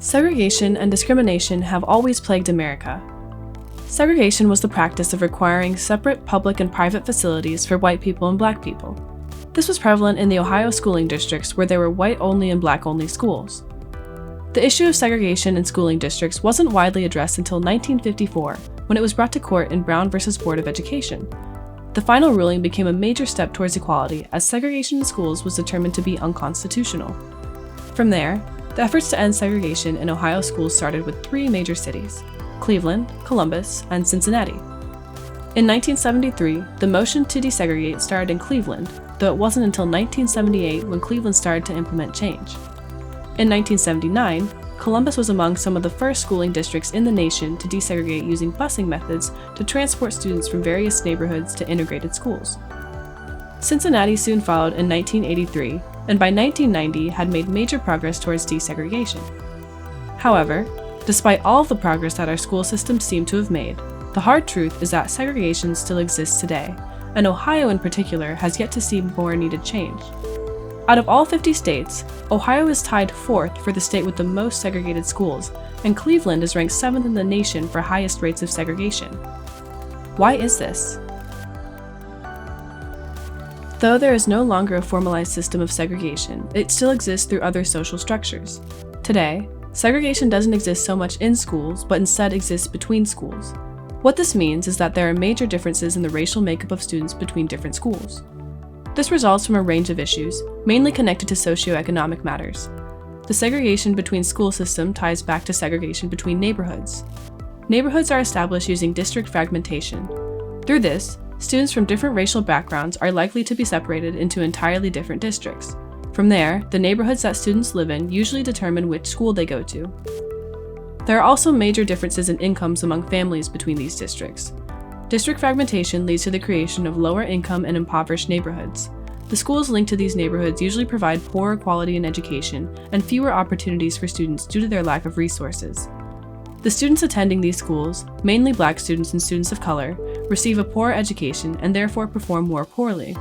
Segregation and discrimination have always plagued America. Segregation was the practice of requiring separate public and private facilities for white people and black people. This was prevalent in the Ohio schooling districts where there were white-only and black-only schools. The issue of segregation in schooling districts wasn't widely addressed until 1954, when it was brought to court in Brown v. Board of Education. The final ruling became a major step towards equality, as segregation in schools was determined to be unconstitutional. From there, the efforts to end segregation in Ohio schools started with three major cities: Cleveland, Columbus, and Cincinnati. In 1973, the motion to desegregate started in Cleveland, though it wasn't until 1978 when Cleveland started to implement change. In 1979, Columbus was among some of the first schooling districts in the nation to desegregate using busing methods to transport students from various neighborhoods to integrated schools. Cincinnati soon followed in 1983, and by 1990 had made major progress towards desegregation. However, despite all of the progress that our school systems seem to have made, the hard truth is that segregation still exists today, and Ohio in particular has yet to see more needed change. Out of all 50 states, Ohio is tied 4th for the state with the most segregated schools, and Cleveland is ranked 7th in the nation for highest rates of segregation. Why is this? Though there is no longer a formalized system of segregation, it still exists through other social structures. Today, segregation doesn't exist so much in schools, but instead exists between schools. What this means is that there are major differences in the racial makeup of students between different schools. This results from a range of issues, mainly connected to socioeconomic matters. The segregation between school system ties back to segregation between neighborhoods. Neighborhoods are established using district fragmentation. Through this, students from different racial backgrounds are likely to be separated into entirely different districts. From there, the neighborhoods that students live in usually determine which school they go to. There are also major differences in incomes among families between these districts. District fragmentation leads to the creation of lower income and impoverished neighborhoods. The schools linked to these neighborhoods usually provide poorer quality in education and fewer opportunities for students due to their lack of resources. The students attending these schools, mainly black students and students of color, receive a poor education and therefore perform more poorly.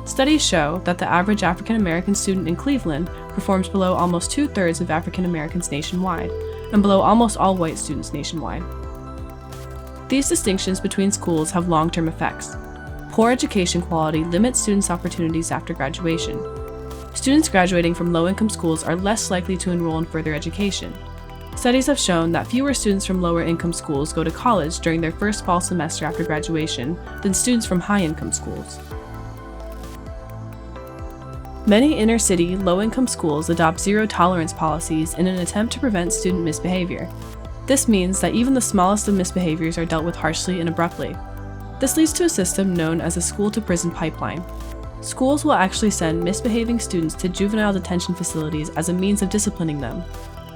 Studies show that the average African American student in Cleveland performs below almost 2/3 of African Americans nationwide, and below almost all white students nationwide. These distinctions between schools have long-term effects. Poor education quality limits students' opportunities after graduation. Students graduating from low-income schools are less likely to enroll in further education. Studies have shown that fewer students from lower-income schools go to college during their first fall semester after graduation than students from high-income schools. Many inner-city, low-income schools adopt zero-tolerance policies in an attempt to prevent student misbehavior. This means that even the smallest of misbehaviors are dealt with harshly and abruptly. This leads to a system known as a school-to-prison pipeline. Schools will actually send misbehaving students to juvenile detention facilities as a means of disciplining them.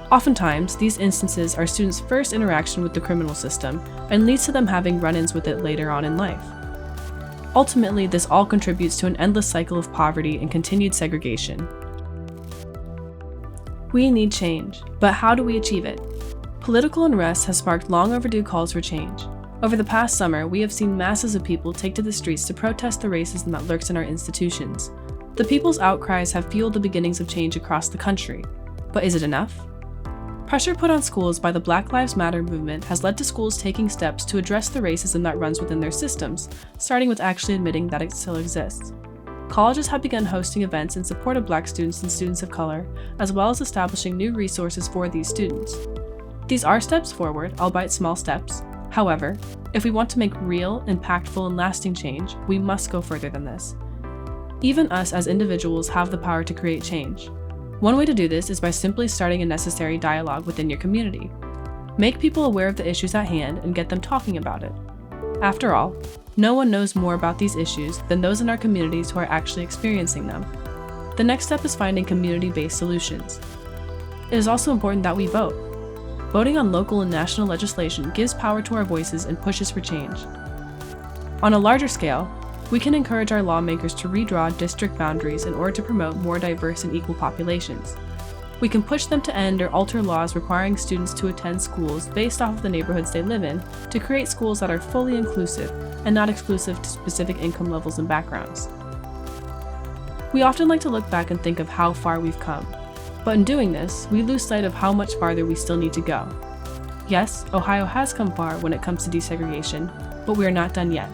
Oftentimes, these instances are students' first interaction with the criminal system and leads to them having run-ins with it later on in life. Ultimately, this all contributes to an endless cycle of poverty and continued segregation. We need change, but how do we achieve it? Political unrest has sparked long overdue calls for change. Over the past summer, we have seen masses of people take to the streets to protest the racism that lurks in our institutions. The people's outcries have fueled the beginnings of change across the country. But is it enough? Pressure put on schools by the Black Lives Matter movement has led to schools taking steps to address the racism that runs within their systems, starting with actually admitting that it still exists. Colleges have begun hosting events in support of Black students and students of color, as well as establishing new resources for these students. These are steps forward, albeit small steps. However, if we want to make real, impactful, and lasting change, we must go further than this. Even us as individuals have the power to create change. One way to do this is by simply starting a necessary dialogue within your community. Make people aware of the issues at hand and get them talking about it. After all, no one knows more about these issues than those in our communities who are actually experiencing them. The next step is finding community-based solutions. It is also important that we vote. Voting on local and national legislation gives power to our voices and pushes for change. On a larger scale, we can encourage our lawmakers to redraw district boundaries in order to promote more diverse and equal populations. We can push them to end or alter laws requiring students to attend schools based off of the neighborhoods they live in to create schools that are fully inclusive and not exclusive to specific income levels and backgrounds. We often like to look back and think of how far we've come. But in doing this, we lose sight of how much farther we still need to go. Yes, Ohio has come far when it comes to desegregation, but we are not done yet.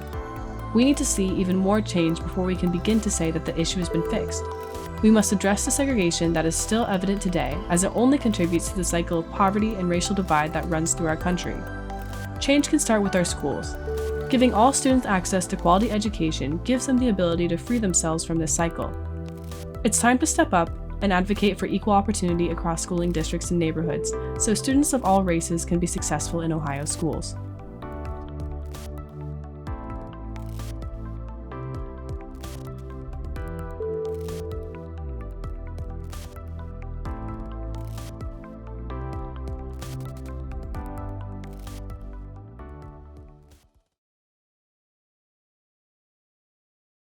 We need to see even more change before we can begin to say that the issue has been fixed. We must address the segregation that is still evident today, as it only contributes to the cycle of poverty and racial divide that runs through our country. Change can start with our schools. Giving all students access to quality education gives them the ability to free themselves from this cycle. It's time to step up and advocate for equal opportunity across schooling districts and neighborhoods, so students of all races can be successful in Ohio schools.